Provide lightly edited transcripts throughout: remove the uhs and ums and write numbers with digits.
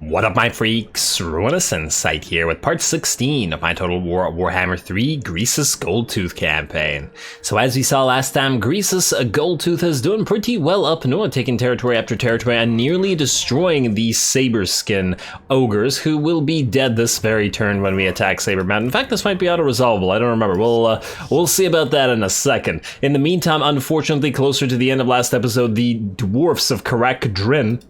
What up, my freaks? RuinousInsight here with part 16 of my Total Warhammer 3 Greasus Goldtooth campaign. So as we saw last time, Greasus Goldtooth is doing pretty well up north, taking territory after territory and nearly destroying the Saberskin Ogres, who will be dead this very turn when we attack Saber Mountain. In fact, this might be auto-resolvable, I don't remember. We'll see about that in a second. In the meantime, unfortunately, closer to the end of last episode, the Dwarves of Karak-Drin,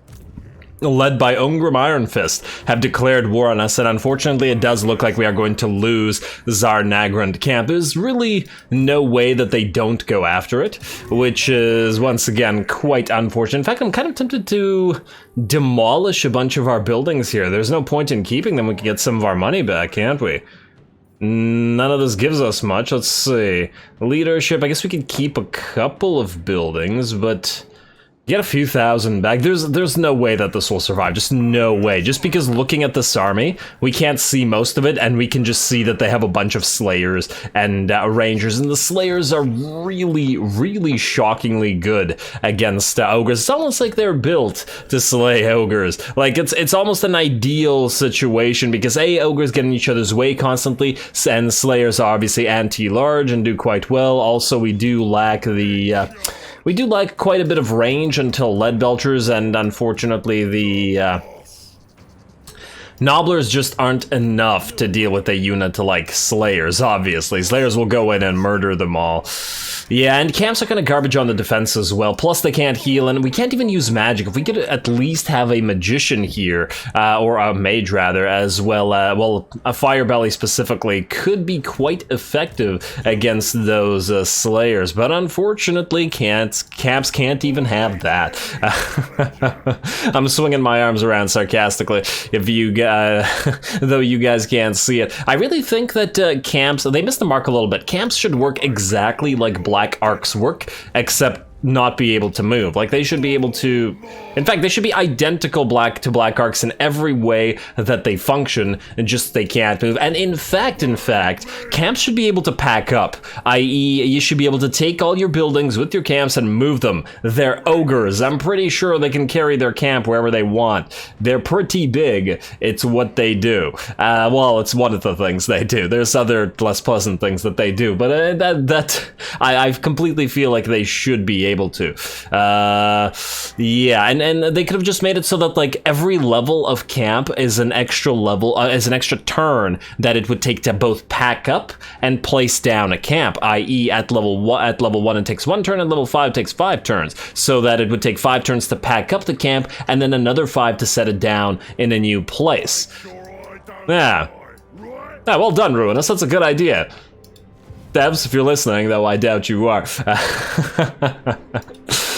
led by Ungrim Iron Fist, have declared war on us, and unfortunately it does look like we are going to lose Tsar Nagrand camp. There's really no way that they don't go after it, which is once again quite unfortunate. In fact, I'm kind of tempted to demolish a bunch of our buildings here. There's no point in keeping them. We can get some of our money back, can't we? None of this gives us much. Let's see. Leadership, I guess we could keep a couple of buildings, but get a few thousand back. There's no way that this will survive. Just no way. Just because looking at this army, we can't see most of it, and we can just see that they have a bunch of Slayers and Rangers, and the Slayers are really, really shockingly good against Ogres. It's almost like they're built to slay Ogres. Like, it's almost an ideal situation, because Ogres get in each other's way constantly, and Slayers are obviously anti-large and do quite well. Also, we do lack the... we do like quite a bit of range until lead belchers, and unfortunately the Nobblers just aren't enough to deal with a unit like Slayers, obviously. Slayers will go in and murder them all. Yeah, and camps are kind of garbage on the defense as well. Plus, they can't heal, and we can't even use magic. If we could at least have a magician here, or a mage rather, as well, well, a Firebelly specifically, could be quite effective against those Slayers. But unfortunately, camps can't even have that. I'm swinging my arms around sarcastically, if you though you guys can't see it. I really think that camps, they missed the mark a little bit. Camps should work exactly like Black Arcs work, except not be able to move. Like, they should be able to... In fact, they should be identical to Black Arcs in every way that they function, and just they can't move. And in fact, camps should be able to pack up, i.e. you should be able to take all your buildings with your camps and move them. They're Ogres. I'm pretty sure they can carry their camp wherever they want. They're pretty big. It's what they do. Well, it's one of the things they do. There's other less pleasant things that they do, but I completely feel like they should be able to. Yeah, and they could have just made it so that, like, every level of camp is an extra level, is an extra turn that it would take to both pack up and place down a camp, i.e. at level 1 it takes 1 turn, and level 5 takes 5 turns, so that it would take 5 turns to pack up the camp, and then another 5 to set it down in a new place. Yeah. Yeah, well done, Ruinous, that's a good idea. Devs, if you're listening, though I doubt you are.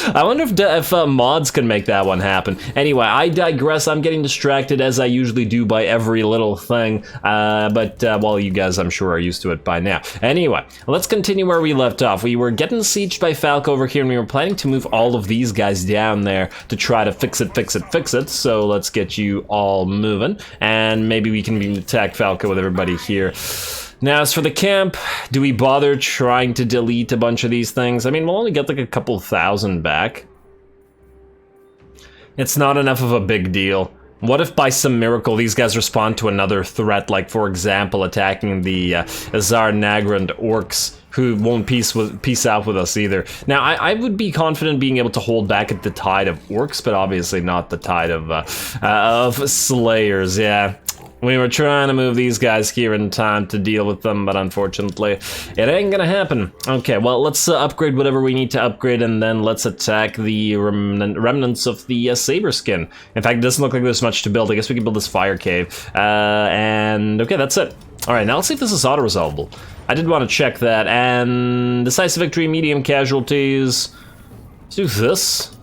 I wonder if mods can make that one happen. Anyway, I digress. I'm getting distracted, as I usually do, by every little thing. But well, you guys, I'm sure, are used to it by now. Anyway, let's continue where we left off. We were getting sieged by Falco over here, and we were planning to move all of these guys down there to try to fix it. So let's get you all moving, and maybe we can attack Falco with everybody here. Now, as for the camp, do we bother trying to delete a bunch of these things? I mean, we'll only get like a couple thousand back. It's not enough of a big deal. What if by some miracle these guys respond to another threat, like, for example, attacking the Tsar Nagrand orcs, who won't peace out with us either. Now, I would be confident being able to hold back at the tide of orcs, but obviously not the tide of Slayers, yeah. We were trying to move these guys here in time to deal with them, but unfortunately, it ain't gonna happen. Okay, well, let's upgrade whatever we need to upgrade, and then let's attack the remnants of the Saberskin. In fact, it doesn't look like there's much to build. I guess we can build this fire cave. And okay, that's it. All right, now let's see if this is auto-resolvable. I did want to check that, and decisive victory, medium casualties. Let's do this,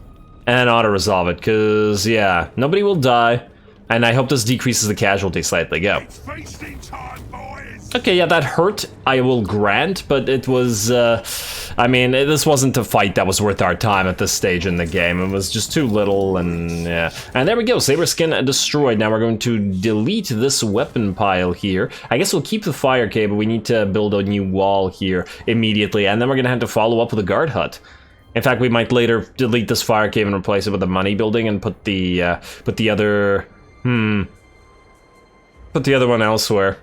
and auto-resolve it, because, yeah, nobody will die. And I hope this decreases the casualty slightly. Go. Okay, yeah, that hurt, I will grant, but it was, I mean, this wasn't a fight that was worth our time at this stage in the game. It was just too little, and yeah. And there we go, Saberskin destroyed. Now we're going to delete this weapon pile here. I guess we'll keep the fire cave, but we need to build a new wall here immediately, and then we're gonna have to follow up with a guard hut. In fact, we might later delete this fire cave and replace it with a money building and put the other Put the other one elsewhere.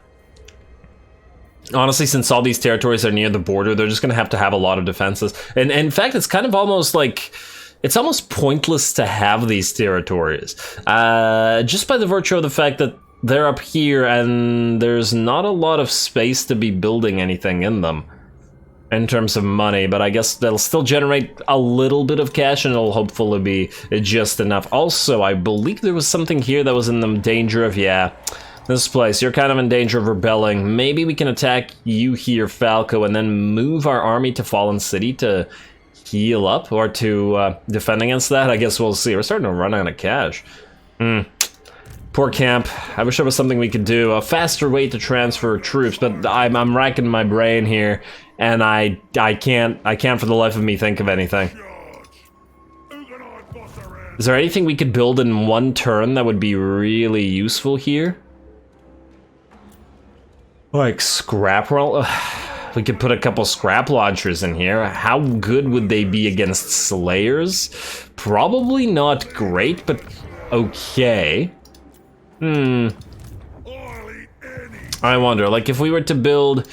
Honestly, since all these territories are near the border, they're just going to have a lot of defenses. And in fact, it's kind of almost like... It's almost pointless to have these territories. Just by the virtue of the fact that they're up here and there's not a lot of space to be building anything in them. In terms of money, but I guess that'll still generate a little bit of cash and it'll hopefully be just enough. Also, I believe there was something here that was in the danger of, yeah, this place. You're kind of in danger of rebelling. Maybe we can attack you here, Falco, and then move our army to Fallen City to heal up or to defend against that. I guess we'll see. We're starting to run out of cash. Poor camp. I wish there was something we could do. A faster way to transfer troops, but I'm racking my brain here. And I can't for the life of me think of anything. Is there anything we could build in one turn that would be really useful here? Like scrap roll? We could put a couple scrap launchers in here. How good would they be against slayers? Probably not great, but okay. I wonder, like if we were to build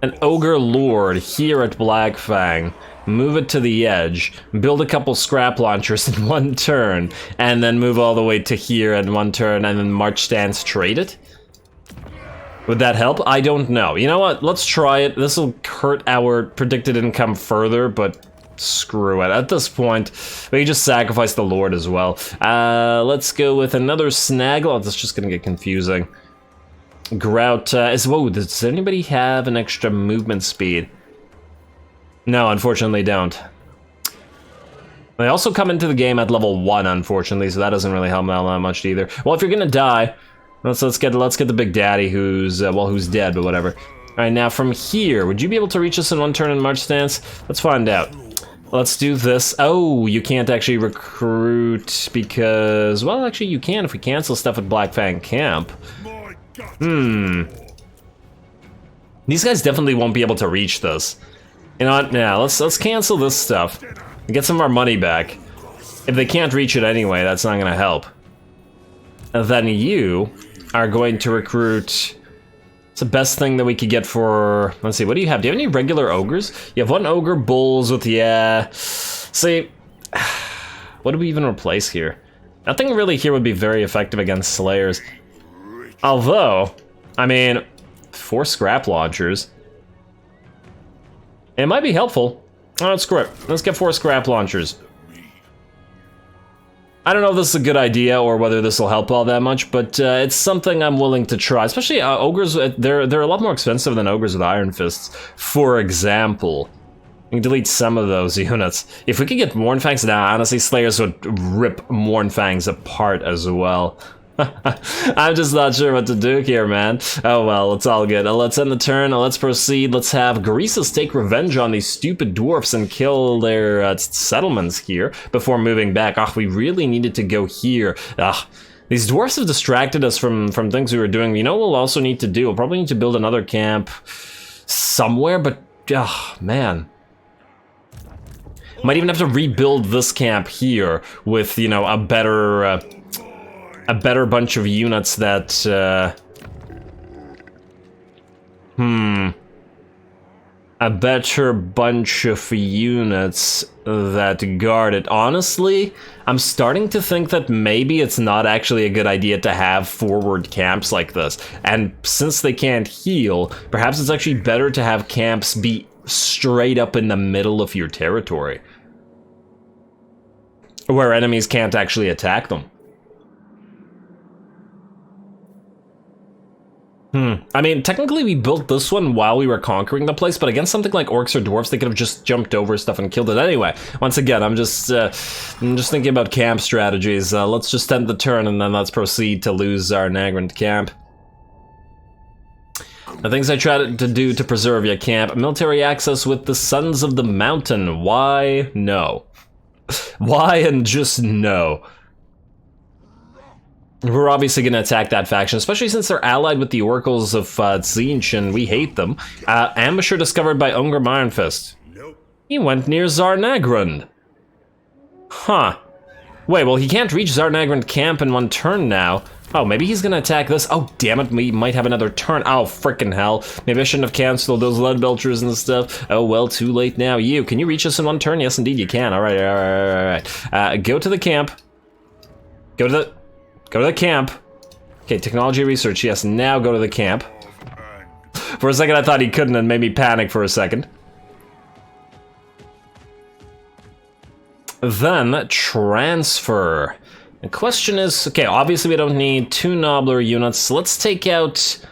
an Ogre Lord here at Black Fang, move it to the edge, build a couple scrap launchers in one turn, and then move all the way to here in one turn, and then march stance trade it? Would that help? I don't know. You know what? Let's try it. This will hurt our predicted income further, but screw it. At this point, we can just sacrifice the Lord as well. Let's go with another snag. Oh, that's just gonna get confusing. Grout whoa, does anybody have an extra movement speed? No, unfortunately don't. They also come into the game at level 1, unfortunately, so that doesn't really help out that much either. Well, if you're gonna die, let's get the big daddy who's who's dead, but whatever. Alright, now from here, would you be able to reach us in one turn in march stance? Let's find out. Let's do this. Oh, you can't actually recruit because, well, actually you can if we cancel stuff at Black Fang Camp. These guys definitely won't be able to reach this. You know what? Yeah, let's cancel this stuff and get some of our money back. If they can't reach it anyway, that's not gonna help. And then you are going to recruit. It's the best thing that we could get for. Let's see. What do you have? Do you have any regular ogres? You have one ogre bulls with See, what do we even replace here? Nothing really here would be very effective against slayers. Although, I mean, 4 scrap launchers. It might be helpful. Oh, screw it. Let's get 4 scrap launchers. I don't know if this is a good idea or whether this will help all that much, but it's something I'm willing to try. Especially ogres, they're a lot more expensive than ogres with iron fists. For example, we can delete some of those units. If we could get Mournfangs, now honestly, slayers would rip Mournfangs apart as well. I'm just not sure what to do here, man. Oh well, it's all good. Let's end the turn, let's proceed. Let's have Greasus take revenge on these stupid dwarfs and kill their settlements here before moving back. We really needed to go here. These dwarfs have distracted us from things we were doing. You know what we'll also need to do? We'll probably need to build another camp somewhere, but, man. Might even have to rebuild this camp here with, you know, a better bunch of units that, a better bunch of units that guard it. Honestly, I'm starting to think that maybe it's not actually a good idea to have forward camps like this. And since they can't heal, perhaps it's actually better to have camps be straight up in the middle of your territory, where enemies can't actually attack them. I mean, technically we built this one while we were conquering the place, but against something like orcs or dwarves, they could have just jumped over stuff and killed it anyway. Once again, I'm just thinking about camp strategies. Let's just end the turn and then let's proceed to lose our Nagrand camp. The things I try to do to preserve your camp: military access with the Sons of the Mountain. Why? No. Why and just no. We're obviously going to attack that faction, especially since they're allied with the Oracles of Tzinch, and we hate them. Ambusher discovered by Ungrim Ironfist. He went near Zarnagrund. Huh. Wait, well, he can't reach Zarnagran camp in 1 turn now. Oh, maybe he's gonna attack this. Oh, damn it, we might have another turn. Oh, frickin' hell. Maybe I shouldn't have canceled those lead belchers and stuff. Oh, well, too late now. You, can you reach us in 1 turn? Yes, indeed, you can. All right. Go to the camp. Go to the camp. Okay, technology research, yes, now go to the camp. For a second, I thought he couldn't and made me panic for a second. Then, transfer. The question is, okay, obviously we don't need 2 Nobbler units. Let's take out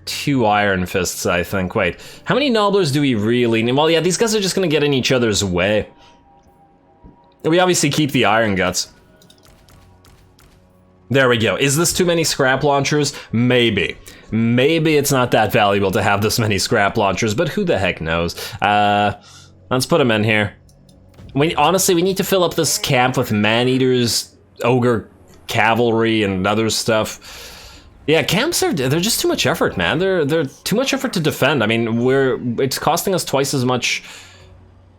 2 Iron Fists, I think. Wait, how many Nobblers do we really need? Well, yeah, these guys are just gonna get in each other's way. We obviously keep the Iron Guts. There we go. Is this too many scrap launchers? Maybe. Maybe it's not that valuable to have this many scrap launchers, but who the heck knows? Let's put them in here. Honestly, we need to fill up this camp with man-eaters, ogre cavalry, and other stuff. Yeah, camps they're just too much effort, man. They're too much effort to defend. I mean, it's costing us twice as much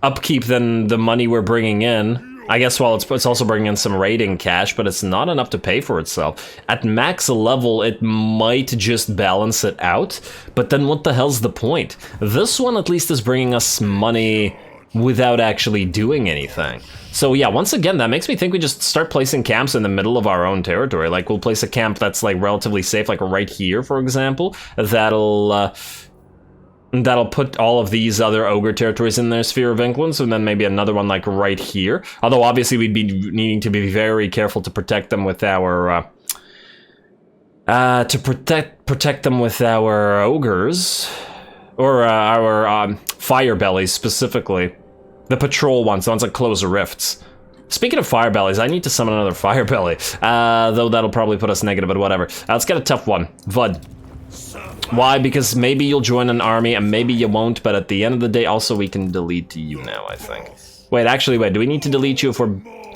upkeep than the money we're bringing in. I guess, well, it's also bringing in some raiding cash, but it's not enough to pay for itself. At max level, it might just balance it out, but then what the hell's the point? This one at least is bringing us money without actually doing anything. So yeah, once again, that makes me think we just start placing camps in the middle of our own territory. Like, we'll place a camp that's like relatively safe, like right here, for example. That'll put all of these other ogre territories in their sphere of influence, and then maybe another one like right here. Although obviously we'd be needing to be very careful to protect them with our protect them with our ogres, or our fire bellies specifically. The patrol ones, the ones that close rifts. Speaking of fire bellies, I need to summon another fire belly. Though that'll probably put us negative, but whatever. Let's get a tough one. Vud. Why? Because maybe you'll join an army and maybe you won't, but at the end of the day, also we can delete you now, I think. Wait, actually, wait, do we need to delete you if we're...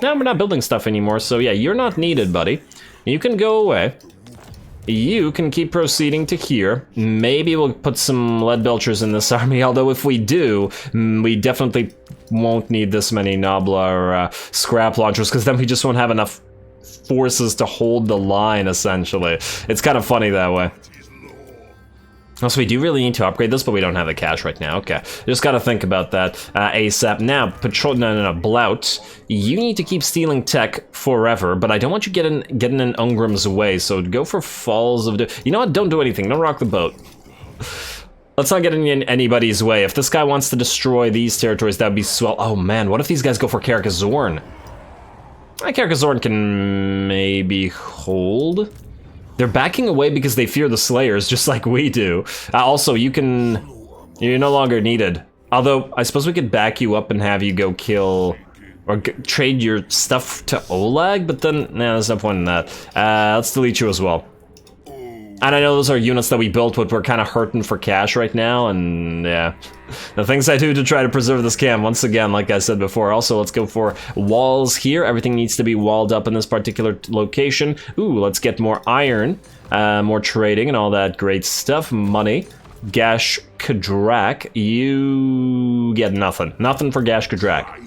No, we're not building stuff anymore, so yeah, you're not needed, buddy. You can go away. You can keep proceeding to here. Maybe we'll put some lead belchers in this army, although if we do, we definitely won't need this many Nobbler scrap launchers, because then we just won't have enough forces to hold the line, essentially. It's kind of funny that way. Also, we do really need to upgrade this, but we don't have the cash right now. Okay, just gotta think about that ASAP. Now, Blout, you need to keep stealing tech forever, but I don't want you getting in Ungrim's way, so go for Falls of... You know what? Don't do anything. Don't rock the boat. Let's not get in anybody's way. If this guy wants to destroy these territories, that'd be swell. Oh man, what if these guys go for Carcassonne? Carcassonne can maybe hold... They're backing away because they fear the Slayers, just like we do. Also, you're no longer needed. Although, I suppose we could back you up and have you go kill, or trade your stuff to Olag, but then, nah, there's no point in that. Let's delete you as well. And I know those are units that we built, but we're kind of hurting for cash right now, and yeah. The things I do to try to preserve this camp, once again, like I said before. Also, let's go for walls here. Everything needs to be walled up in this particular location. Ooh, let's get more iron, more trading and all that great stuff. Money. Gash Kadrak, you get nothing. Nothing for Gash Kadrak.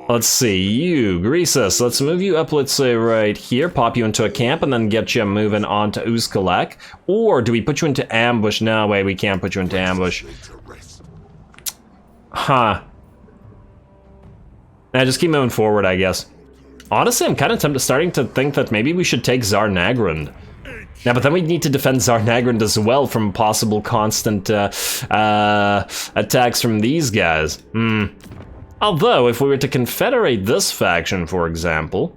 Let's see, you, Greasus, let's move you up, let's say right here, pop you into a camp, and then get you moving on to Uzkalak. Or do we put you into ambush? No, wait, we can't put you into ambush. Huh. Nah, just keep moving forward, I guess. Honestly, I'm kind of starting to think that maybe we should take Zarnagrand. Yeah, but then we need to defend Zarnagrand as well from possible constant attacks from these guys. Although, if we were to confederate this faction, for example...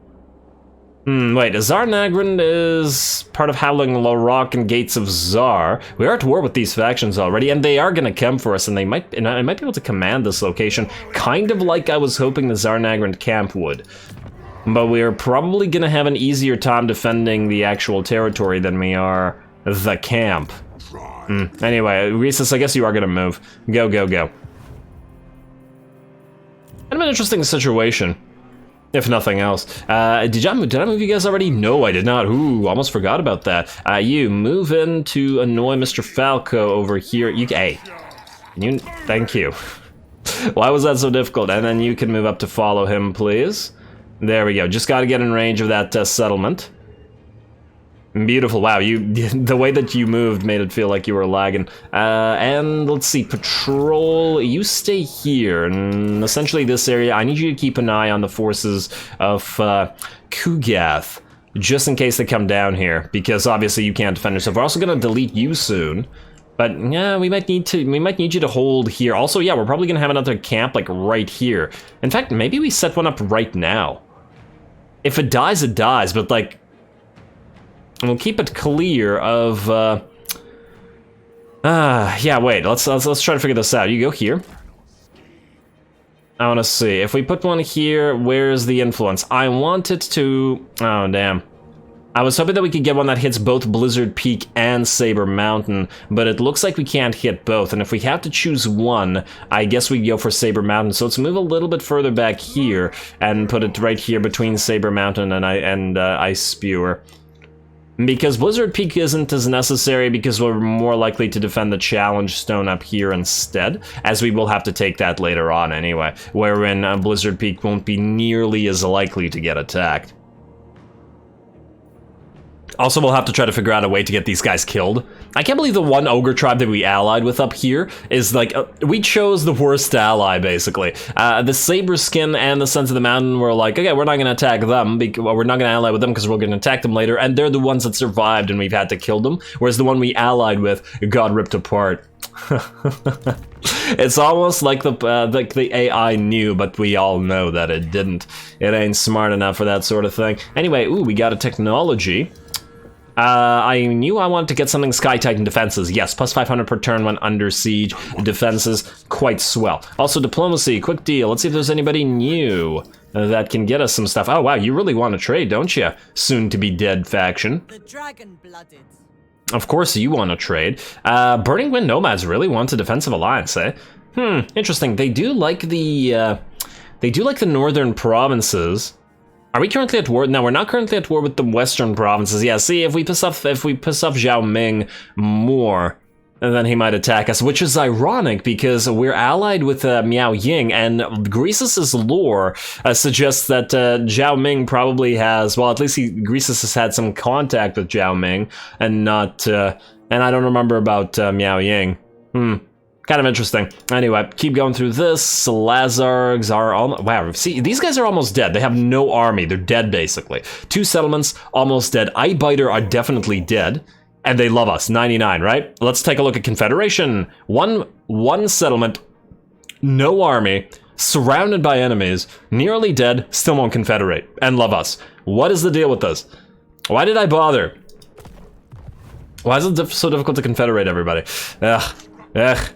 wait, Zarnagrand is part of Howling Larok and Gates of Zar. We are at war with these factions already, and they are gonna come for us, and I might be able to command this location, kind of like I was hoping the Zarnagrand camp would. But we're probably gonna have an easier time defending the actual territory than we are the camp. Anyway, Greasus, I guess you are gonna move. Go, go, go. Kind of an interesting situation, if nothing else. Did I move you guys already? No, I did not. Ooh, almost forgot about that. You move in to annoy Mr. Falco over here. Hey, thank you. Why was that so difficult? And then you can move up to follow him, please. There we go. Just got to get in range of that settlement. Beautiful. Wow, the way that you moved made it feel like you were lagging. And let's see, patrol, you stay here. And essentially this area, I need you to keep an eye on the forces of Kugath, just in case they come down here, because obviously you can't defend yourself. We're also going to delete you soon. But yeah, we might need you to hold here. Also, yeah, we're probably going to have another camp like right here. In fact, maybe we set one up right now. If it dies, it dies, but like, we'll keep it clear of, yeah, wait, let's try to figure this out. You go here. I want to see. If we put one here, where's the influence? I want it to, oh, damn. I was hoping that we could get one that hits both Blizzard Peak and Saber Mountain, but it looks like we can't hit both, and if we have to choose one, I guess we go for Saber Mountain. So let's move a little bit further back here and put it right here between Saber Mountain and Ice Spewer. Because Blizzard Peak isn't as necessary because we're more likely to defend the Challenge Stone up here instead, as we will have to take that later on anyway, wherein Blizzard Peak won't be nearly as likely to get attacked. Also, we'll have to try to figure out a way to get these guys killed. I can't believe the one ogre tribe that we allied with up here is like, we chose the worst ally, basically. The Saber Skin and the Sons of the Mountain were like, okay, we're not going to attack them, well, we're not going to ally with them because we're going to attack them later, and they're the ones that survived and we've had to kill them, whereas the one we allied with got ripped apart. It's almost like the AI knew, but we all know that it didn't. It ain't smart enough for that sort of thing. Anyway, ooh, we got a technology. I knew I wanted to get something Sky Titan defenses. Yes, plus 500 per turn when under siege. Defenses, quite swell. Also, diplomacy, quick deal. Let's see if there's anybody new that can get us some stuff. Oh, wow, you really want to trade, don't you? Soon-to-be-dead faction. The dragon-blooded. Of course you want to trade. Burning Wind Nomads really want a defensive alliance, eh? Interesting. They do like the northern provinces. Are we currently at war? No, we're not currently at war with the western provinces. Yeah, see, if we piss off Zhao Ming more, then he might attack us, which is ironic because we're allied with Miao Ying, and Greasus's lore suggests that Zhao Ming probably has, well, at least Greasus has had some contact with Zhao Ming, and not, and I don't remember about Miao Ying. Kind of interesting. Anyway, keep going through this. Lazargs are almost... Wow, see, these guys are almost dead. They have no army. They're dead, basically. 2 settlements, almost dead. Eyebiter are definitely dead. And they love us. 99, right? Let's take a look at Confederation. One settlement, no army, surrounded by enemies, nearly dead, still won't confederate, and love us. What is the deal with this? Why did I bother? Why is it so difficult to confederate everybody? Ugh.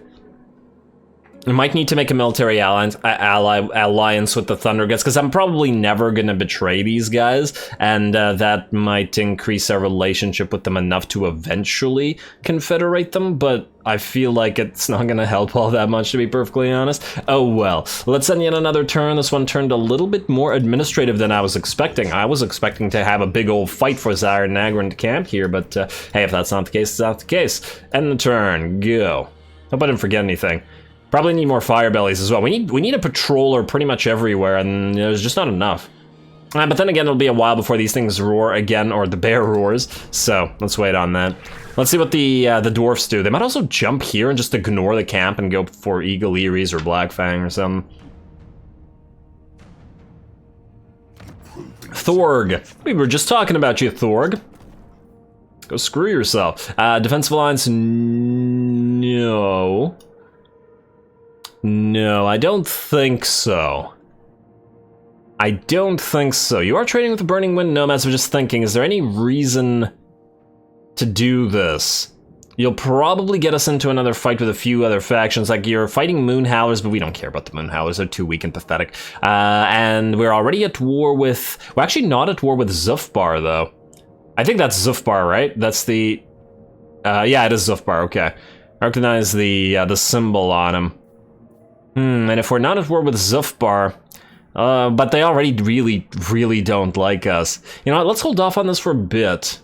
We might need to make a military alliance with the Thunderguts, because I'm probably never going to betray these guys, and that might increase our relationship with them enough to eventually confederate them, but I feel like it's not going to help all that much, to be perfectly honest. Oh well. Let's send yet another turn. This one turned a little bit more administrative than I was expecting. I was expecting to have a big old fight for Zaire Nagrand camp here, but hey, if that's not the case, it's not the case. End the turn. Go. Hope I didn't forget anything. Probably need more fire bellies as well. We need a patroller pretty much everywhere, and there's just not enough. But then again, it'll be a while before these things roar again, or the bear roars. So let's wait on that. Let's see what the dwarfs do. They might also jump here and just ignore the camp and go for Eagle Eries or Blackfang or something. Thorg. We were just talking about you, Thorg. Go screw yourself. Defensive alliance, no. No, I don't think so. I don't think so. You are trading with the Burning Wind Nomads. I'm just thinking, is there any reason to do this? You'll probably get us into another fight with a few other factions, like you're fighting Moonhowlers, but we don't care about the Moonhowlers, they're too weak and pathetic. And we're already at war with... We're actually not at war with Zufbar, though. I think that's Zufbar, right? That's the... yeah, it is Zufbar, okay. I recognize the symbol on him. And if we're not at war with Zufbar, but they already really don't like us. You know what, let's hold off on this for a bit.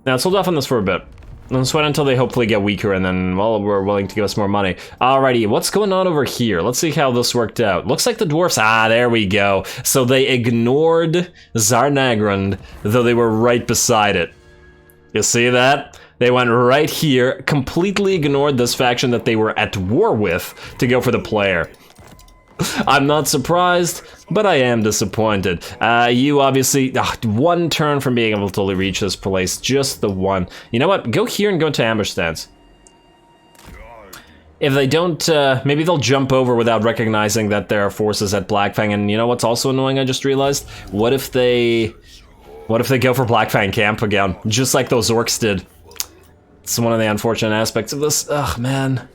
Now, let's hold off on this for a bit. Let's wait until they hopefully get weaker, and then, well, we're willing to give us more money. Alrighty, what's going on over here? Let's see how this worked out. Looks like the dwarfs, there we go. So they ignored Zarnagrund, though they were right beside it. You see that? They went right here, completely ignored this faction that they were at war with to go for the player. I'm not surprised, but I am disappointed. You obviously, one turn from being able to reach this place, just the one. You know what, go here and go into ambush stance. If they don't, maybe they'll jump over without recognizing that there are forces at Blackfang, and you know what's also annoying, I just realized? What if they go for Blackfang camp again, just like those orcs did? It's one of the unfortunate aspects of this. Ugh, man.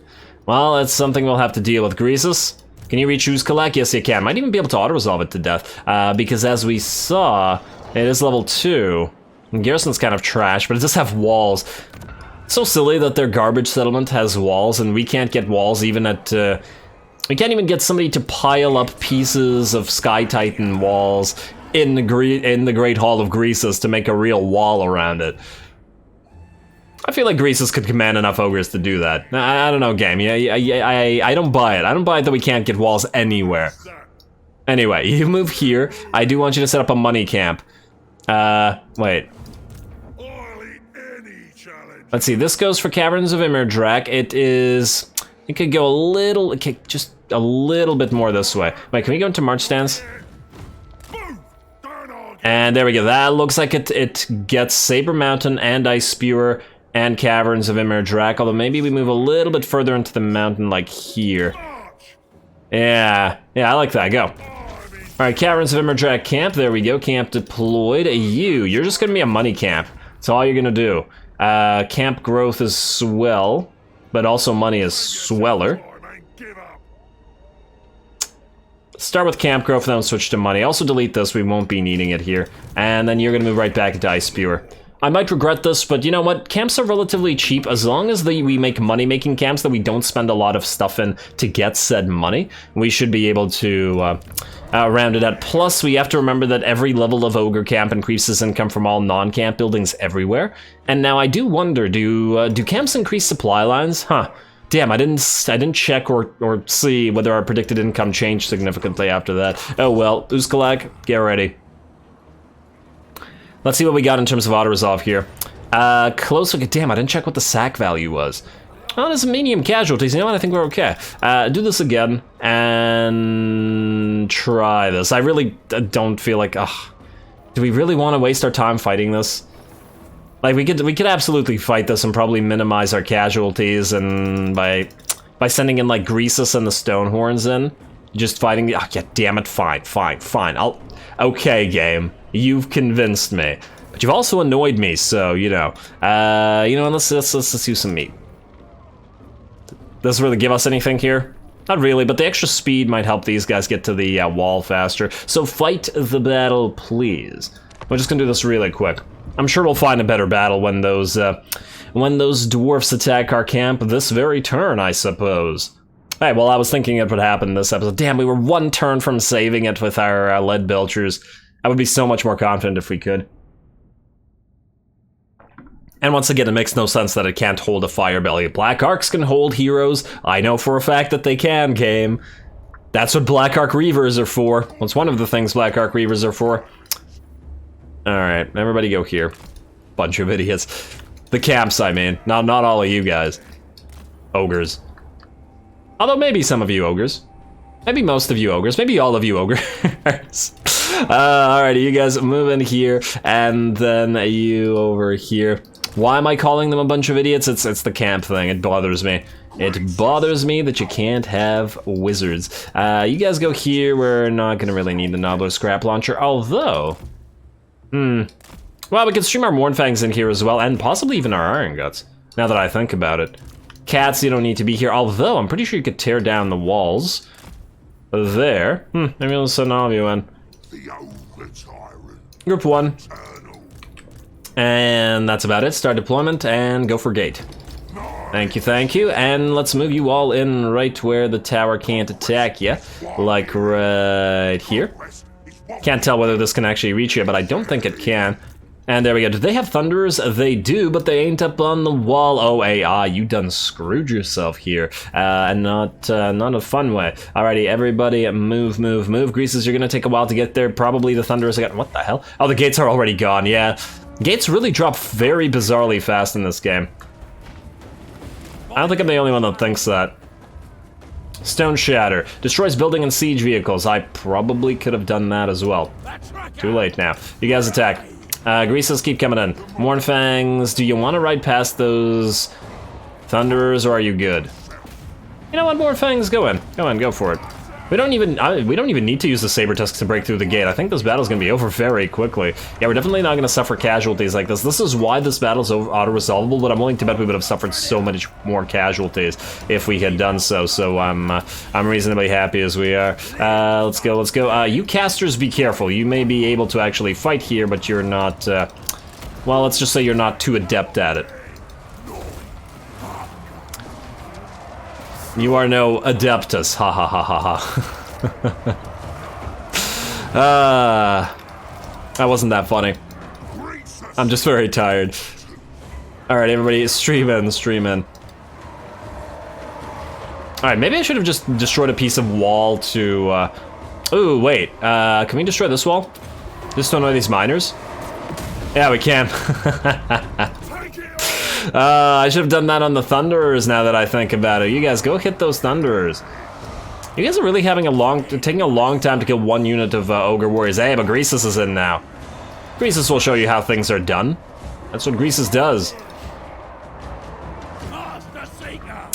Well, that's something we'll have to deal with. Greasus? Can you reach Uzkalak? Yes, you can. Might even be able to auto-resolve it to death, because as we saw, it is level 2. And Garrison's kind of trash, but it does have walls. So silly that their garbage settlement has walls, and we can't get walls even at... we can't even get somebody to pile up pieces of Sky Titan walls in the Great Hall of Greasus to make a real wall around it. I feel like Greasus could command enough ogres to do that. I don't know, game. I don't buy it. I don't buy it that we can't get walls anywhere. Anyway, you move here. I do want you to set up a money camp. Wait. Let's see, this goes for Caverns of Imerdrak. It could go just a little bit more this way. Wait, can we go into March stance? And there we go. That looks like it gets Saber Mountain and Ice Spewer and Caverns of Imerdrak, although maybe we move a little bit further into the mountain, like here. Yeah, I like that, go. Alright, Caverns of Imerdrak camp, there we go, camp deployed. You're just gonna be a money camp. That's all you're gonna do. Camp growth is swell, but also money is sweller. Start with camp growth, then switch to money. Also delete this, we won't be needing it here. And then you're gonna move right back into Ice Spewer. I might regret this, but you know what? Camps are relatively cheap as long as we make money-making camps that we don't spend a lot of stuff in to get said money. We should be able to round it out. Plus, we have to remember that every level of Ogre camp increases income from all non-camp buildings everywhere. And now I do wonder, do camps increase supply lines? Huh. Damn, I didn't check or see whether our predicted income changed significantly after that. Oh well, Uzkalak, get ready. Let's see what we got in terms of auto-resolve here. Close look, damn, I didn't check what the sack value was. Oh, there's some medium casualties, you know what, I think we're okay. Do this again, and try this. I really don't feel like, do we really want to waste our time fighting this? Like, we could absolutely fight this and probably minimize our casualties, and by sending in, like, Greasus and the Stonehorns in, just fighting the, yeah, damn it, fine. Okay, game. You've convinced me, but you've also annoyed me. So you know, let's use some meat. Does it really give us anything here? Not really, but the extra speed might help these guys get to the wall faster. So fight the battle, please. We're just gonna do this really quick. I'm sure we'll find a better battle when those dwarfs attack our camp this very turn, I suppose. Hey, well, I was thinking it would happen this episode. Damn, we were one turn from saving it with our lead belchers. I would be so much more confident if we could. And once again, it makes no sense that it can't hold a fire belly. Black Arcs can hold heroes. I know for a fact that they can, game. That's what Black Arc Reavers are for. Well, it's one of the things Black Arc Reavers are for. Alright, everybody go here. Bunch of idiots. The camps, I mean. Not all of you guys. Ogres. Although maybe some of you ogres. Maybe most of you ogres. Maybe all of you ogres. Alrighty, you guys move in here, and then you over here. Why am I calling them a bunch of idiots? It's the camp thing. It bothers me. It bothers me that you can't have wizards. You guys go here. We're not gonna really need the Nobbler Scrap Launcher, although... Well, we can stream our Mournfangs in here as well, and possibly even our Iron Guts, now that I think about it. Cats, you don't need to be here, although I'm pretty sure you could tear down the walls. There. Maybe we'll send all of you in. Group 1. And that's about it. Start deployment and go for gate. Thank you. And let's move you all in right where the tower can't attack you. Like right here. Can't tell whether this can actually reach you, but I don't think it can. And there we go. Do they have thunderers? They do, but they ain't up on the wall. Oh, AI, you done screwed yourself here, and not a fun way. Alrighty, everybody, move, move, move. Greasus, you're gonna take a while to get there. Probably the thunderers again. What the hell? Oh, the gates are already gone. Yeah, gates really drop very bizarrely fast in this game. I don't think I'm the only one that thinks that. Stone Shatter. Destroys building and siege vehicles. I probably could have done that as well. Too late now. You guys attack. Greasus, keep coming in. Mournfangs, do you want to ride past those thunderers, or are you good? You know what, Mournfangs, go in. Go in, go for it. We don't even need to use the saber tusks to break through the gate. I think this battle's gonna be over very quickly. Yeah, we're definitely not gonna suffer casualties like this. This is why this battle's auto-resolvable, but I'm willing to bet we would have suffered so much more casualties if we had done so. So I'm reasonably happy as we are. Let's go, let's go. You casters, be careful. You may be able to actually fight here, but you're not, well, let's just say you're not too adept at it. You are no adeptus, ha ha ha ha ha. That wasn't that funny. I'm just very tired. Alright, everybody, stream in, stream in. Alright, maybe I should have just destroyed a piece of wall to, Ooh, wait, can we destroy this wall? Just to annoy these miners? Yeah, we can. I should have done that on the Thunderers now that I think about it. You guys go hit those Thunderers. You guys are really taking a long time to kill one unit of Ogre Warriors. Hey, but Greasus is in now. Greasus will show you how things are done. That's what Greasus does.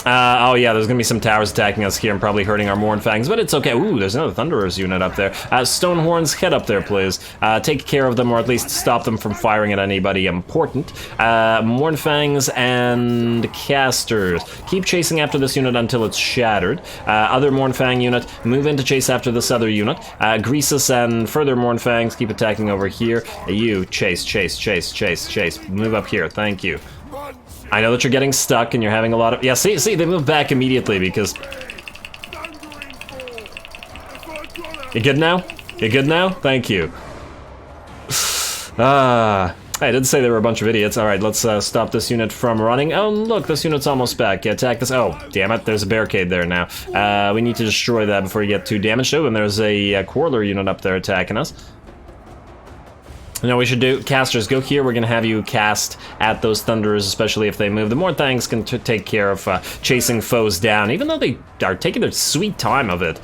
Oh yeah, there's gonna be some towers attacking us here and probably hurting our Mournfangs, but it's okay. Ooh, there's another Thunderers unit up there. Stonehorns, head up there, please. Take care of them, or at least stop them from firing at anybody important. Mournfangs and casters. Keep chasing after this unit until it's shattered. Other Mournfang unit, move in to chase after this other unit. Greasus and further Mournfangs, keep attacking over here. You, chase, chase, chase, chase, chase. Move up here, thank you. I know that you're getting stuck and you're having a lot of... Yeah, see, they move back immediately because... You good now? You good now? Thank you. I did say there were a bunch of idiots. Alright, let's stop this unit from running. Oh, look, this unit's almost back. Yeah, attack this. Oh, damn it, there's a barricade there now. We need to destroy that before you get too damaged. Oh, and there's a Quarreler unit up there attacking us. You know what we should do? Casters, go here. We're gonna have you cast at those Thunderers, especially if they move. The Mournfangs can take care of chasing foes down, even though they are taking their sweet time of it.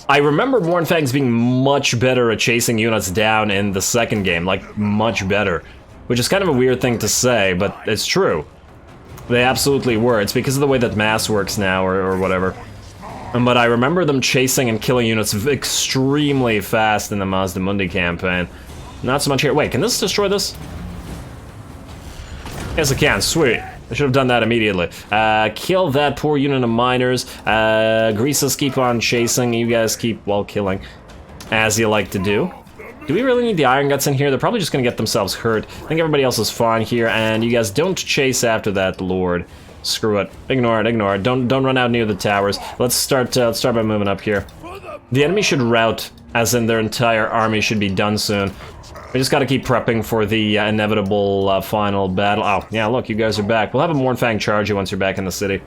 I remember Mournfangs being much better at chasing units down in the second game, like much better. Which is kind of a weird thing to say, but it's true. They absolutely were. It's because of the way that mass works now, or whatever. But I remember them chasing and killing units extremely fast in the Mazda Mundi campaign. Not so much here. Wait, can this destroy this? Yes, it can. Sweet. I should have done that immediately. Kill that poor unit of miners. Greasus, keep on chasing. You guys keep, well, killing. As you like to do. Do we really need the Iron Guts in here? They're probably just gonna get themselves hurt. I think everybody else is fine here, and you guys don't chase after that Lord. Screw it. Ignore it, ignore it. Don't run out near the towers. Let's start by moving up here. The enemy should rout, as in their entire army should be done soon. We just gotta keep prepping for the inevitable final battle. Oh, yeah, look, you guys are back. We'll have a Mournfang charge you once you're back in the city.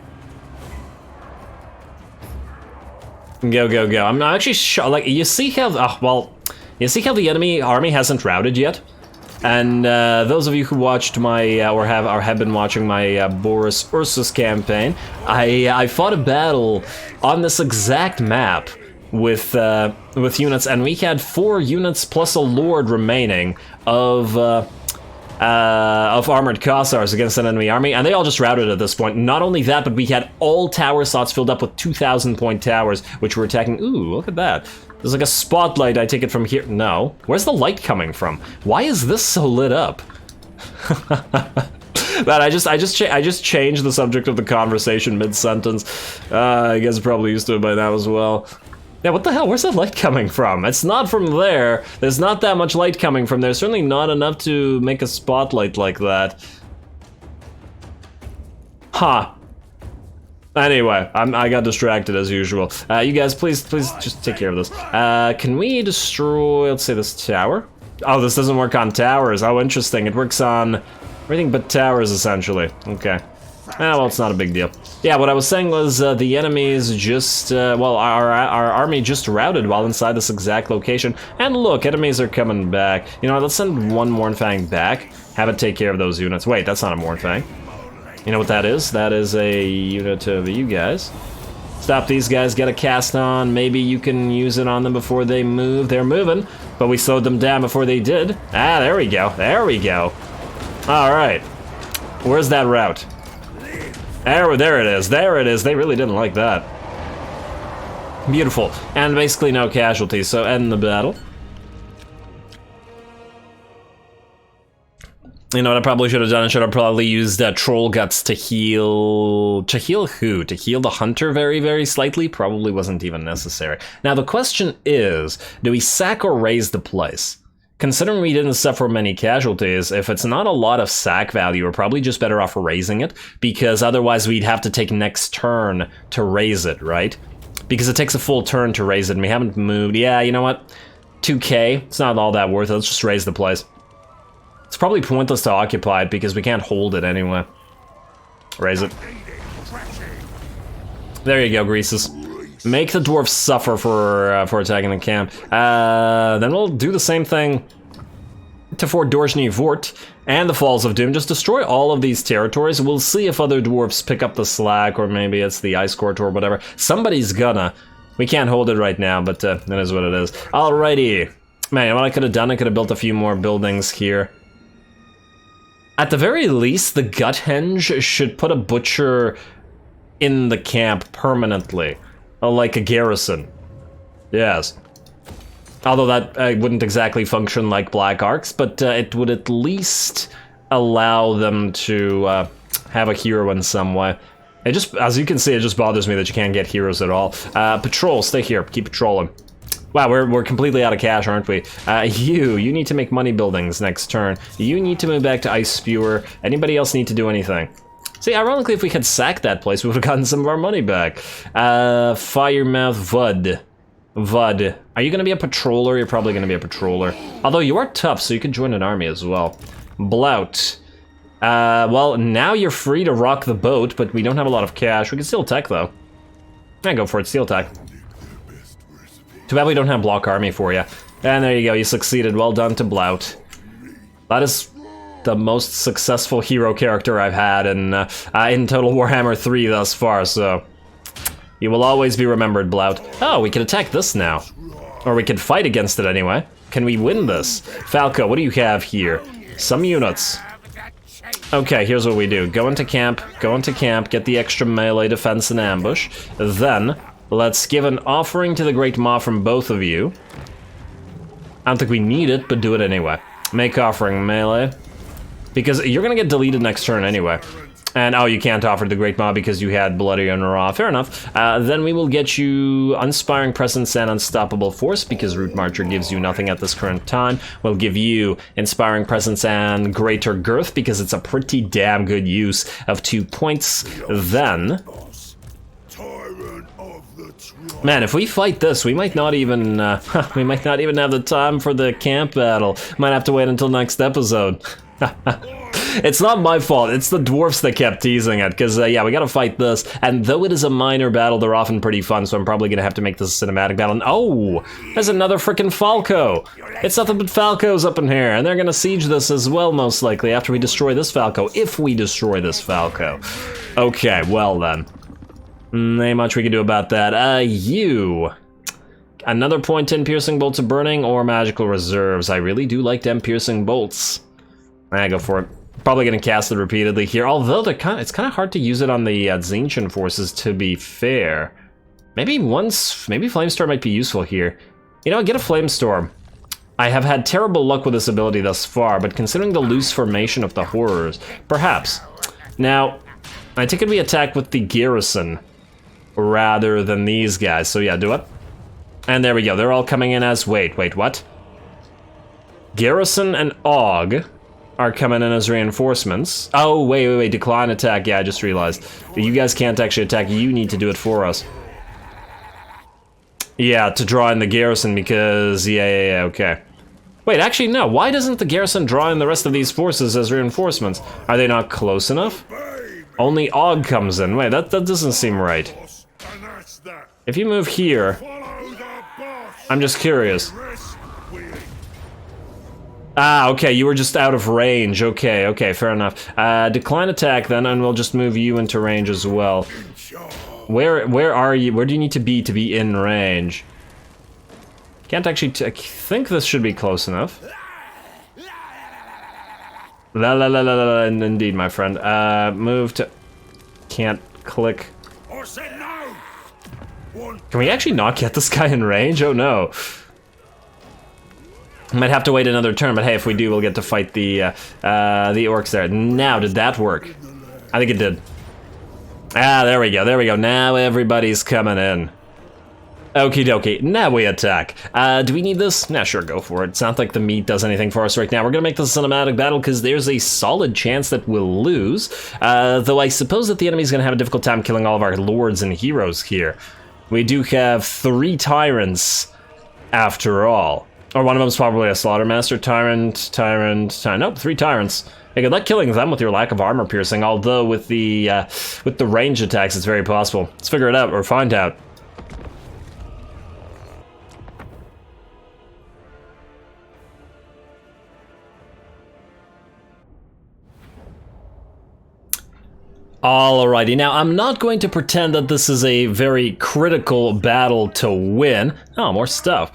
Go, go, go. I'm not actually sure, like, you see how, you see how the enemy army hasn't routed yet? And those of you who watched my, or have been watching my Boris Ursus campaign, I fought a battle on this exact map with units, and we had 4 units plus a Lord remaining of armored Cossars against an enemy army, and they all just routed at this point. Not only that, but we had all tower slots filled up with 2,000 point towers, which were attacking. Ooh, look at that. There's like a spotlight, I take it from here. No. Where's the light coming from? Why is this so lit up? Man, I just changed the subject of the conversation mid-sentence. You guys are probably used to it by now as well. Yeah, what the hell? Where's that light coming from? It's not from there. There's not that much light coming from there. Certainly not enough to make a spotlight like that. Huh. Anyway, I got distracted as usual. You guys, please just take care of this. Can we destroy, let's say, this tower? Oh, this doesn't work on towers. Oh, interesting. It works on everything but towers, essentially. Okay. Ah, well, it's not a big deal. Yeah, what I was saying was the enemies just, well, our army just routed while inside this exact location. And look, enemies are coming back. You know what, let's send one Mournfang back. Have it take care of those units. Wait, that's not a Mournfang. You know what that is? That is a unit of you guys. Stop these guys, get a cast on. Maybe you can use it on them before they move. They're moving, but we slowed them down before they did. Ah, there we go. There we go. All right. Where's that route? There it is. There it is. They really didn't like that. Beautiful. And basically no casualties, so end the battle. You know what I probably should have done? I should have probably used Troll Guts to heal... To heal who? To heal the Hunter very, very slightly? Probably wasn't even necessary. Now the question is, do we sack or raise the place? Considering we didn't suffer many casualties, if it's not a lot of sack value, we're probably just better off raising it, because otherwise we'd have to take next turn to raise it, right? Because it takes a full turn to raise it, and we haven't moved. Yeah, you know what? 2k, it's not all that worth it. Let's just raise the place. It's probably pointless to occupy it, because we can't hold it anyway. Raise it. There you go, Greasus. Make the dwarves suffer for attacking the camp. Then we'll do the same thing to Fort Dorjny Vort and the Falls of Doom. Just destroy all of these territories. We'll see if other dwarves pick up the slack, or maybe it's the Ice Court or whatever. Somebody's gonna. We can't hold it right now, but that is what it is. Alrighty. Man, what I could have done, I could have built a few more buildings here. At the very least, the Guthenge should put a butcher in the camp permanently. Like a garrison. Yes. Although that wouldn't exactly function like Black Arcs, but it would at least allow them to have a hero in some way. It just, as you can see, it just bothers me that you can't get heroes at all. Patrol, stay here, keep patrolling. Wow, we're completely out of cash, aren't we? You need to make money buildings next turn. You need to move back to Ice Spewer. Anybody else need to do anything? See, ironically, if we had sacked that place, we would have gotten some of our money back. Firemouth Vud. Vud. Are you going to be a patroller? You're probably going to be a patroller. Although you are tough, so you could join an army as well. Blout. Well, now you're free to rock the boat, but we don't have a lot of cash. We can steal tech, though. Yeah, go for it. Steal tech. Too bad we don't have block army for you. And there you go. You succeeded. Well done to Blout. That is the most successful hero character I've had in Total Warhammer 3 thus far, so you will always be remembered, Blout. Oh, we can attack this now. Or we can fight against it anyway. Can we win this? Falco, what do you have here? Some units. Okay, here's what we do. Go into camp, get the extra melee defense and ambush. Then, let's give an offering to the Great Maw from both of you. I don't think we need it, but do it anyway. Make offering melee. Because you're gonna get deleted next turn anyway. And, oh, you can't offer the Great Maw because you had Bloody and Raw. Fair enough. Then we will get you Inspiring Presence and Unstoppable Force, because Root Marcher gives you nothing at this current time. We'll give you Inspiring Presence and Greater Girth, because it's a pretty damn good use of 2 points. Then... Man, if we fight this, we might not even, we might not even have the time for the camp battle. Might have to wait until next episode. It's not my fault, it's the dwarfs that kept teasing it, because, yeah, we gotta fight this, and though it is a minor battle, they're often pretty fun, so I'm probably gonna have to make this a cinematic battle. And, oh, there's another frickin' Falco! It's nothing but Falcos up in here, and they're gonna siege this as well, most likely, after we destroy this Falco, if we destroy this Falco. Okay, well then. Ain't much we can do about that. You. Another point in Piercing Bolts of Burning or Magical Reserves. I really do like them Piercing Bolts. Go for it. Probably gonna cast it repeatedly here, although it's kind of hard to use it on the Tzeentch forces, to be fair. Maybe Flamestorm might be useful here. You know, get a Flamestorm. I have had terrible luck with this ability thus far, but considering the loose formation of the horrors, perhaps. Now, I think we attack with the garrison rather than these guys, so yeah, do it. And there we go, they're all coming in as, wait, what? Garrison and Og are coming in as reinforcements. Oh, wait, decline attack, yeah, I just realized. You guys can't actually attack, you need to do it for us. Yeah, to draw in the garrison because, yeah, okay. Wait, actually, no. Why doesn't the garrison draw in the rest of these forces as reinforcements? Are they not close enough? Only Og comes in. Wait, that doesn't seem right. If you move here... I'm just curious. Ah, okay, you were just out of range. Okay, fair enough. Decline attack then, and we'll just move you into range as well. Where are you? Where do you need to be in range? Can't actually... I think this should be close enough. Indeed, my friend. Move to... Can't click. Can we actually not get this guy in range? Oh no. Might have to wait another turn, but hey, if we do, we'll get to fight the orcs there. Now, did that work? I think it did. Ah, there we go. Now everybody's coming in. Okie dokie, now we attack. Do we need this? Nah, sure, go for it. It's not like the meat does anything for us right now. We're gonna make this a cinematic battle because there's a solid chance that we'll lose. Though I suppose that the enemy's gonna have a difficult time killing all of our lords and heroes here. We do have 3 tyrants, after all. Or one of them's probably a slaughtermaster, tyrant, nope, 3 tyrants. Hey, good luck killing them with your lack of armor piercing, although with the range attacks, it's very possible. Let's figure it out, or find out. Alrighty, now I'm not going to pretend that this is a very critical battle to win. Oh, more stuff.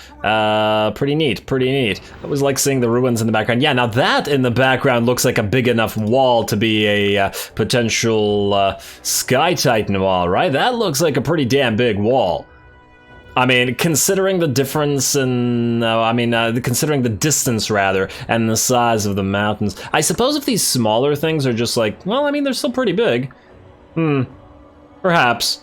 Pretty neat. I always like seeing the ruins in the background. Yeah, now that in the background looks like a big enough wall to be a potential Sky Titan wall, right? That looks like a pretty damn big wall. I mean, considering the difference in, considering the distance rather, and the size of the mountains. I suppose if these smaller things are just like, well, I mean, they're still pretty big. Perhaps.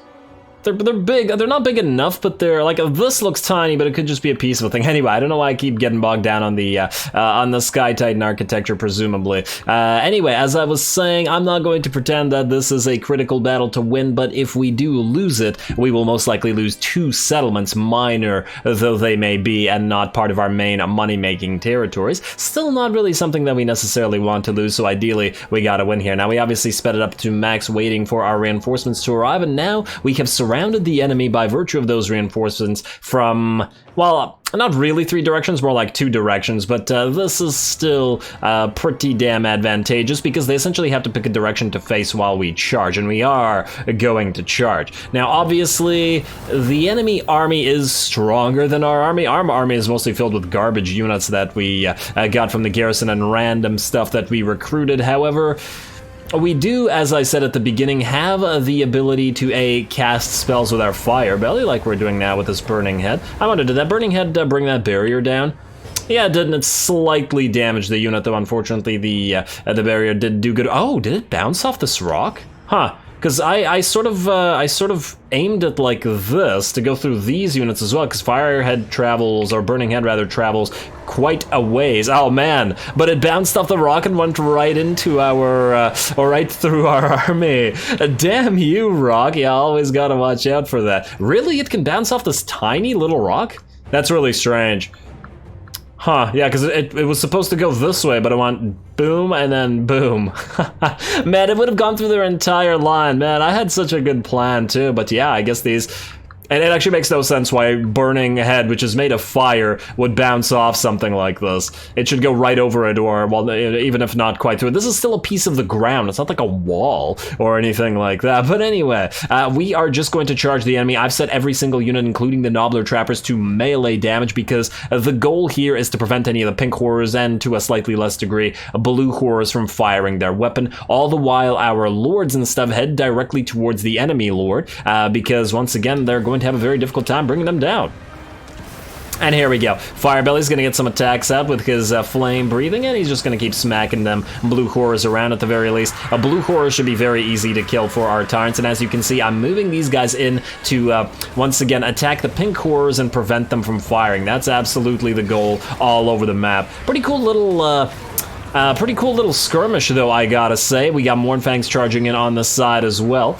They're big, they're not big enough, but they're like, this looks tiny, but it could just be a piece of a thing. Anyway, I don't know why I keep getting bogged down on the Sky Titan architecture, presumably. Anyway, as I was saying, I'm not going to pretend that this is a critical battle to win, but if we do lose it, we will most likely lose 2 settlements, minor though they may be, and not part of our main money-making territories. Still not really something that we necessarily want to lose, so ideally, we gotta win here. Now, we obviously sped it up to max, waiting for our reinforcements to arrive, and now we have surrounded the enemy by virtue of those reinforcements from, well, not really 3 directions, more like 2 directions, but this is still pretty damn advantageous because they essentially have to pick a direction to face while we charge, and we are going to charge. Now, obviously, the enemy army is stronger than our army. Our army is mostly filled with garbage units that we got from the garrison and random stuff that we recruited. However, we do, as I said at the beginning, have the ability to cast spells with our fire belly, like we're doing now with this burning head. I wonder, did that burning head bring that barrier down? Yeah, it didn't. It slightly damaged the unit, though. Unfortunately, the barrier did do good. Oh, did it bounce off this rock? Huh. Because I sort of aimed it like this to go through these units as well, because Firehead travels, or Burning Head rather, travels quite a ways. Oh man, but it bounced off the rock and went right into our, or right through our army. Damn you, rock, you always gotta watch out for that. Really, it can bounce off this tiny little rock? That's really strange. Huh, yeah, because it was supposed to go this way, but it went boom and then boom. Man, it would have gone through their entire line. Man, I had such a good plan too, but yeah, I guess these... And it actually makes no sense why Burning Head, which is made of fire, would bounce off something like this. It should go right over it, or, well, even if not quite through it. This is still a piece of the ground. It's not like a wall or anything like that. But anyway, we are just going to charge the enemy. I've set every single unit, including the Nobbler Trappers, to melee damage, because the goal here is to prevent any of the pink horrors, and to a slightly less degree, blue horrors from firing their weapon. All the while, our lords and stuff head directly towards the enemy lord, because once again, they're going to have a very difficult time bringing them down. And here we go. Firebelly's gonna get some attacks out with his flame breathing, and he's just gonna keep smacking them blue horrors around at the very least. A blue horror should be very easy to kill for our tyrants, and as you can see, I'm moving these guys in to once again attack the pink horrors and prevent them from firing. That's absolutely the goal all over the map. Pretty cool little skirmish, though, I gotta say. We got Mournfangs charging in on the side as well.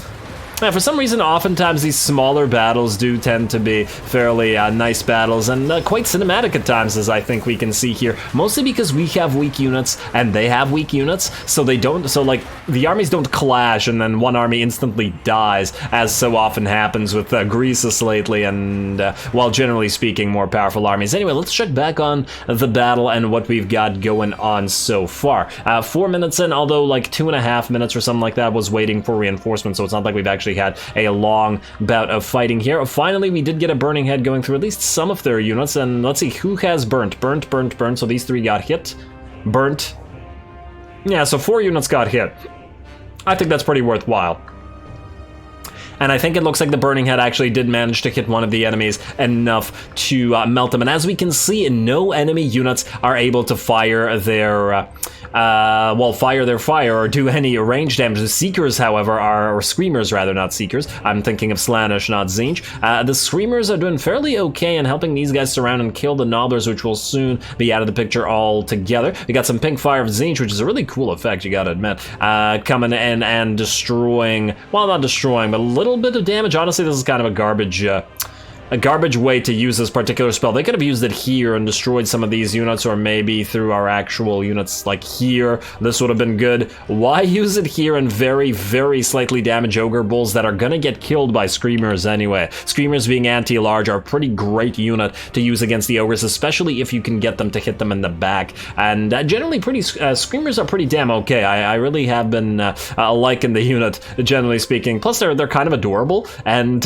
Yeah, for some reason, oftentimes these smaller battles do tend to be fairly nice battles and quite cinematic at times, as I think we can see here. Mostly because we have weak units and they have weak units, so they don't. So like the armies don't clash and then one army instantly dies, as so often happens with Greasus lately, and while generally speaking, more powerful armies. Anyway, let's check back on the battle and what we've got going on so far. 4 minutes in, although like 2.5 minutes or something like that was waiting for reinforcements, so it's not like we've actually had a long bout of fighting here. Finally, we did get a burning head going through at least some of their units, and let's see who has burnt. So these 3 got hit. Burnt. Yeah, so 4 units got hit. I think that's pretty worthwhile. And I think it looks like the burning head actually did manage to hit one of the enemies enough to melt them. And as we can see, no enemy units are able to fire their fire or do any range damage. The Seekers, however, or Screamers rather, not Seekers. I'm thinking of Slaanesh, not Tzeentch. The Screamers are doing fairly okay and helping these guys surround and kill the Nobblers, which will soon be out of the picture altogether. We got some pink fire of Tzeentch, which is a really cool effect, you gotta admit. Coming in and destroying, well, not destroying, but a little bit of damage. Honestly, this is kind of a garbage way to use this particular spell. They could have used it here and destroyed some of these units, or maybe through our actual units like here. This would have been good. Why use it here and very, very slightly damage Ogre Bulls that are gonna get killed by Screamers anyway? Screamers, being anti-large, are a pretty great unit to use against the Ogres, especially if you can get them to hit them in the back. And generally, Screamers are pretty damn okay. I really have been liking the unit, generally speaking. Plus, they're kind of adorable, and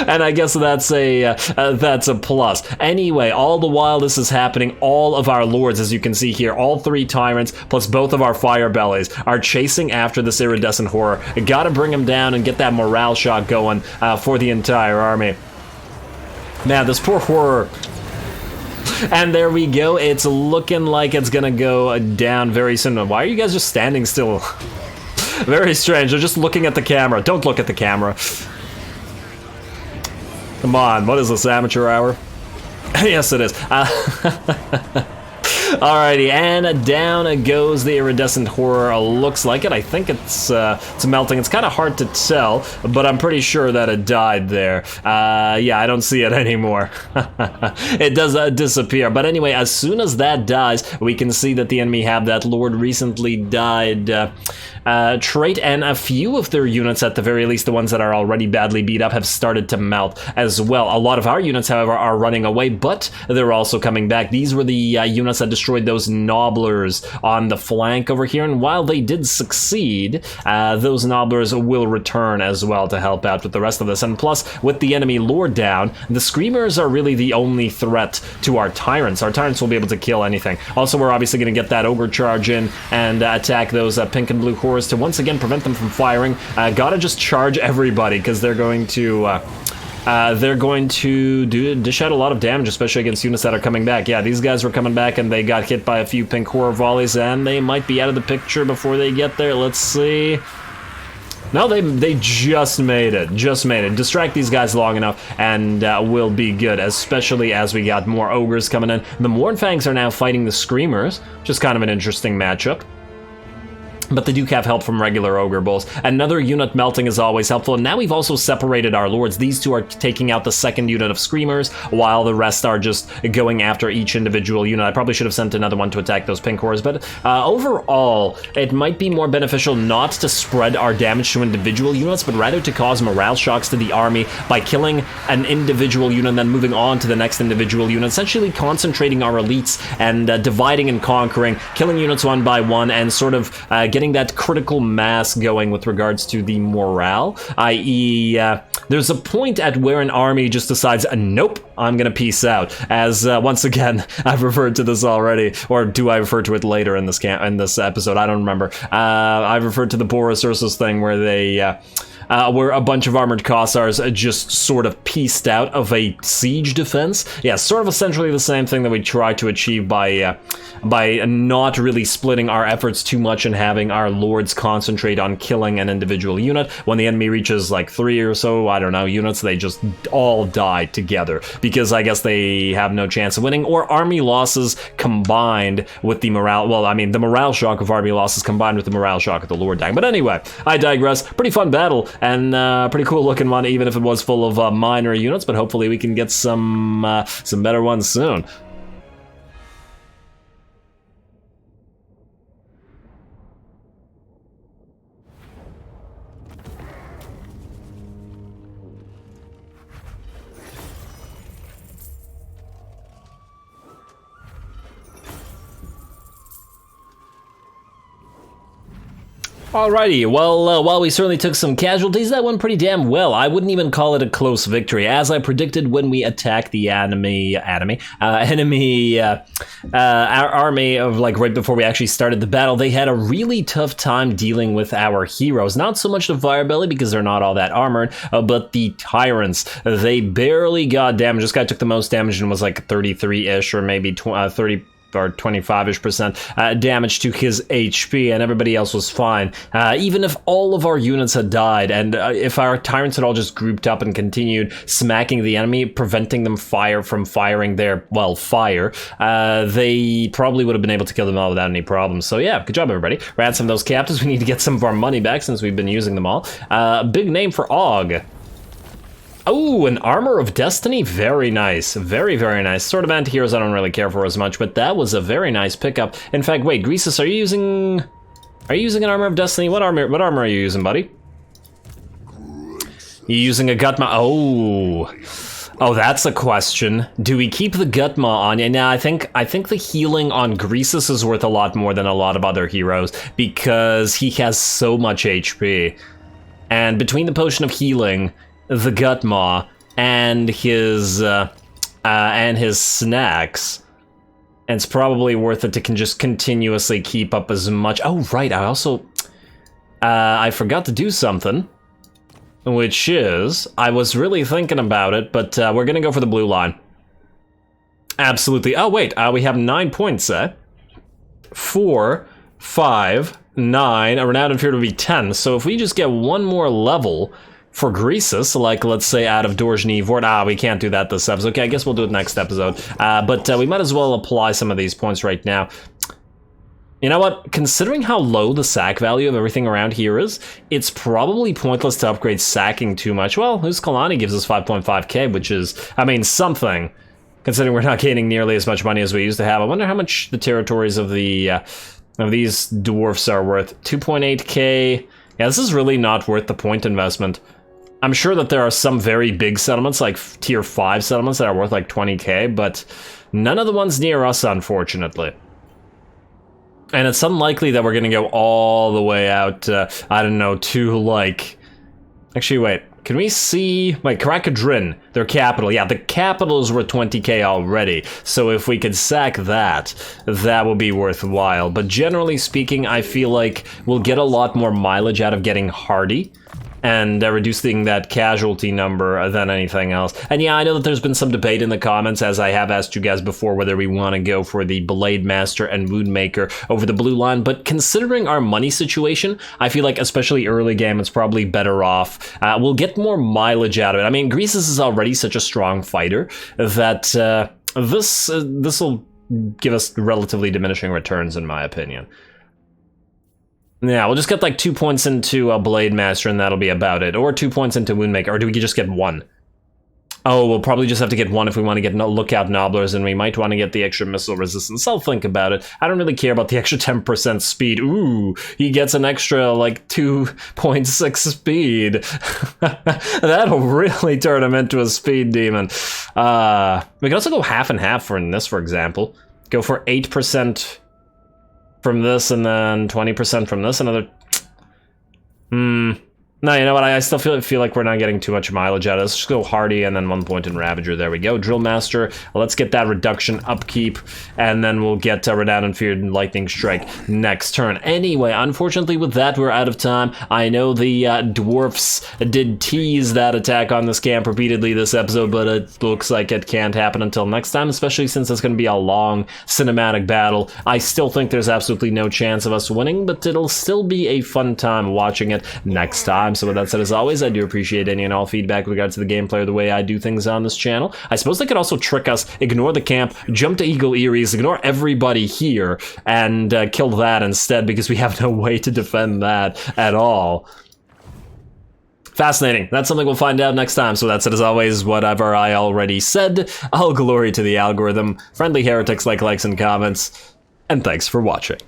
and I guess that's a plus. Anyway, all the while this is happening, all of our lords, as you can see here, all 3 tyrants, plus both of our fire bellies, are chasing after this iridescent horror. Gotta bring him down and get that morale shot going for the entire army. Man, this poor horror. And there we go. It's looking like it's gonna go down very soon. Why are you guys just standing still? Very strange. They're just looking at the camera. Don't look at the camera. Come on, what is this, amateur hour? Yes, it is. Alrighty, and down goes the iridescent horror. Looks like it. I think it's melting. It's kind of hard to tell, but I'm pretty sure that it died there. Yeah, I don't see it anymore. It does disappear. But anyway, as soon as that dies, we can see that the enemy have that Lord recently died trait, and a few of their units, at the very least the ones that are already badly beat up, have started to melt as well. A lot of our units, however, are running away, but they're also coming back. These were the units that destroyed those Nobblers on the flank over here, and while they did succeed, those Nobblers will return as well to help out with the rest of this. And plus, with the enemy Lord down, the Screamers are really the only threat to our Tyrants. Our Tyrants will be able to kill anything. Also, we're obviously going to get that Ogre charge in and attack those pink and blue horrors to once again prevent them from firing. Gotta just charge everybody, because they're going to dish out a lot of damage, especially against units that are coming back. Yeah, these guys were coming back and they got hit by a few pink horror volleys, and they might be out of the picture before they get there. Let's see. No, they just made it. Distract these guys long enough and we'll be good, especially as we got more Ogres coming in. The Mournfangs are now fighting the Screamers, which is kind of an interesting matchup. But they do have help from regular Ogre Bulls. Another unit melting is always helpful, and now we've also separated our lords. These 2 are taking out the second unit of Screamers, while the rest are just going after each individual unit. I probably should have sent another one to attack those pink horrors, but overall, it might be more beneficial not to spread our damage to individual units, but rather to cause morale shocks to the army by killing an individual unit and then moving on to the next individual unit, essentially concentrating our elites and dividing and conquering, killing units one by one, and sort of getting that critical mass going with regards to the morale, i.e. There's a point at where an army just decides, nope, I'm gonna peace out. As once again, I've referred to this already, or do I refer to it later in this episode? I don't remember. I've referred to the Boris Ursus thing where they where a bunch of armored Kossars just sort of pieced out of a siege defense. Yeah, sort of essentially the same thing that we try to achieve by not really splitting our efforts too much and having our lords concentrate on killing an individual unit. When the enemy reaches like 3 or so, I don't know, units, they just all die together. because I guess they have no chance of winning, or army losses combined with the morale, well, I mean, the morale shock of army losses combined with the morale shock of the Lord dying. But anyway, I digress. Pretty fun battle, and pretty cool looking one, even if it was full of minor units, but hopefully we can get some better ones soon. Alrighty, well, while we certainly took some casualties, that went pretty damn well. I wouldn't even call it a close victory, as I predicted when we attacked the enemy our army of, like, right before we actually started the battle. They had a really tough time dealing with our heroes. Not so much the fire belly, because they're not all that armored, but the tyrants. They barely got damage. This guy took the most damage and was like 33-ish, or maybe 30 or 25-ish% damage to his HP, and everybody else was fine. Even if all of our units had died, and if our tyrants had all just grouped up and continued smacking the enemy, preventing them from firing their, well, fire, they probably would have been able to kill them all without any problems. So yeah, good job, everybody. Ransom those captives. We need to get some of our money back since we've been using them all. Big name for Og. Oh, an Armor of Destiny? Very nice. Very, very nice. Sort of anti-heroes I don't really care for as much, but that was a very nice pickup. In fact, wait, Greasus, are you using an Armor of Destiny? What armor are you using, buddy? You using a Gutma? Oh, that's a question. Do we keep the Gutma on? Yeah, now I think the healing on Greasus is worth a lot more than a lot of other heroes, because he has so much HP. And between the Potion of Healing, the Gutmaw, and his snacks, it's probably worth it to just continuously keep up as much. Oh, right, I also I forgot to do something, which is, I was really thinking about it, but we're gonna go for the blue line. Absolutely. Oh wait, we have 9 points, 4, 5, 9, a Renowned and Feared would be 10, so if we just get one more level for Greasus, like, let's say, out of Dorjni Vort. We can't do that this episode. Okay, I guess we'll do it next episode. But we might as well apply some of these points right now. You know what? Considering how low the sack value of everything around here is, it's probably pointless to upgrade sacking too much. Well, Kalani gives us 5.5k, which is, I mean, something, considering we're not gaining nearly as much money as we used to have. I wonder how much the territories of the of these dwarfs are worth. 2.8k. Yeah, this is really not worth the point investment. I'm sure that there are some very big settlements, like tier 5 settlements, that are worth like 20k, but none of the ones near us, unfortunately. And it's unlikely that we're gonna go all the way out, I don't know, to like... Actually, wait, can we see... Wait, Karakadrin, their capital. Yeah, the capital is worth 20k already, so if we could sack that, that would be worthwhile. But generally speaking, I feel like we'll get a lot more mileage out of getting hardy, and reducing that casualty number than anything else. And yeah, I know that there's been some debate in the comments, as I have asked you guys before, whether we want to go for the Blade Master and Woundmaker over the blue line, but considering our money situation, I feel like, especially early game, it's probably better off. We'll get more mileage out of it. I mean, Greasus is already such a strong fighter that this will give us relatively diminishing returns, in my opinion. Yeah, we'll just get like 2 points into a Blade Master and that'll be about it. Or 2 points into Woundmaker, or do we just get 1? Oh, we'll probably just have to get 1 if we want to get Lookout Nobblers, and we might want to get the extra missile resistance. I'll think about it. I don't really care about the extra 10% speed. Ooh, he gets an extra like 2.6 speed. That'll really turn him into a speed demon. We can also go half and half for this, for example. Go for 8% from this, and then 20% from this, another... No, you know what, I still feel like we're not getting too much mileage out of this. Let's just go Hardy, and then 1 point in Ravager, there we go. Drill Master, let's get that reduction upkeep, and then we'll get Renowned and Feared and Lightning Strike next turn. Anyway, unfortunately with that, we're out of time. I know the Dwarfs did tease that attack on this camp repeatedly this episode, but it looks like it can't happen until next time, especially since it's going to be a long cinematic battle. I still think there's absolutely no chance of us winning, but it'll still be a fun time watching it next time. time. So with that said, as always, I do appreciate any and all feedback with regards to the gameplay or the way I do things on this channel. I suppose they could also trick us, ignore the camp, jump to Eagle Eries, ignore everybody here, and kill that instead, because we have no way to defend that at all. Fascinating. That's something we'll find out next time. So that's it, as always, whatever I already said. All glory to the algorithm. Friendly heretics like likes and comments. And thanks for watching.